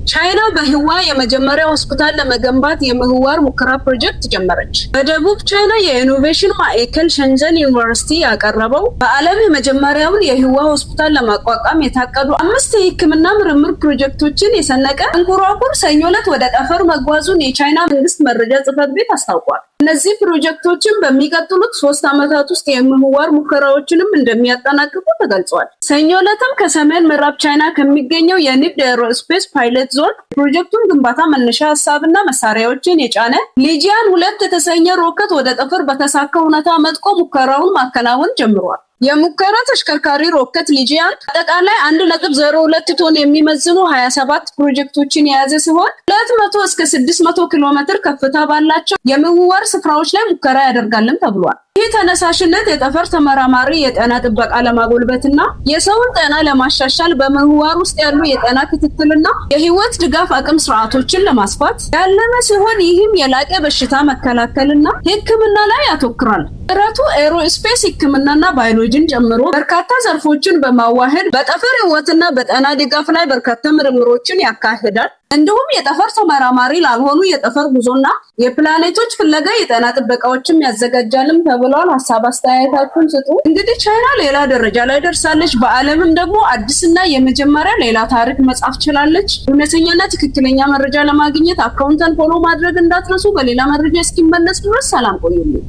ቻይና በህዋ የመጀመሪያ ሆስፒታል ለመገንባት የምህዋር ሙከራ ፕሮጀክት ጀመረች። በደቡብ ቻይና የኢኖቬሽን ማዕከል ሸንዘን ዩኒቨርሲቲ ያቀረበው በዓለም የመጀመሪያውን የህዋ ሆስፒታል ለማቋቋም የታቀዱ 5 የህክምና ምርምር ፕሮጀክቶችን የሰነቀ መንኮራኩር ሰኞ ዕለት ወደ ጠፈር መጓዙን የቻይና መንግስት መረጃ ጽሕፈት ቤት አስታውቋል። እነዚህ ፕሮጀክቶችን በሚቀጥሉት 3 ዓመታት ውስጥ የምህዋር ሙከራዎችንም እንደሚያጠናቅቁ ተገልጿል። ሰኞ ዕለትም ከሰሜን ምዕራብ ቻይና ከሚገኘው የኒድ ኤሮስፔስ ፓይለት ዞን ፕሮጀክቱን ግንባታ መነሻ ሀሳብና መሳሪያዎችን የጫነ ሊጂያን 2 የተሰኘ ሮኬት ወደ ጠፈር በተሳካ ሁኔታ መጥቆ ሙከራውን ማከናወን ጀምሯል። የሙከራ ተሽከርካሪ ሮኬት ሊጂያን አጠቃላይ 1.02 ቶን የሚመዝኑ 27 ፕሮጀክቶችን የያዘ ሲሆን 200 እስከ 600 ኪሎ ሜትር ከፍታ ባላቸው የምህዋር ስፍራዎች ላይ ሙከራ ያደርጋልም ተብሏል። ይህ ተነሳሽነት የጠፈር ተመራማሪ የጤና ጥበቃ ለማጎልበትና የሰውን ጤና ለማሻሻል በምህዋር ውስጥ ያሉ የጤና ክትትልና የህይወት ድጋፍ አቅም ስርዓቶችን ለማስፋት ያለመ ሲሆን ይህም የላቀ በሽታ መከላከልና ሕክምና ላይ ያተኩራል። ጥረቱ ኤሮስፔስ ሕክምናና ባዮሎጂን ጨምሮ በርካታ ዘርፎችን በማዋሃድ በጠፈር ህይወትና በጤና ድጋፍ ላይ በርካታ ምርምሮችን ያካሂዳል። እንዲሁም የጠፈር ተመራማሪ ላልሆኑ የጠፈር ጉዞና የፕላኔቶች ፍለጋ የጤና ጥበቃዎችም ያዘጋጃልም ተብሏል። ሀሳብ አስተያየታችሁን ስጡ። እንግዲህ ቻይና ሌላ ደረጃ ላይ ደርሳለች። በዓለምም ደግሞ አዲስና የመጀመሪያ ሌላ ታሪክ መጻፍ ችላለች። እውነተኛና ትክክለኛ መረጃ ለማግኘት አካውንትን ፎሎ ማድረግ እንዳትረሱ። በሌላ መረጃ እስኪመለስ ድረስ ሰላም ቆዩልኝ።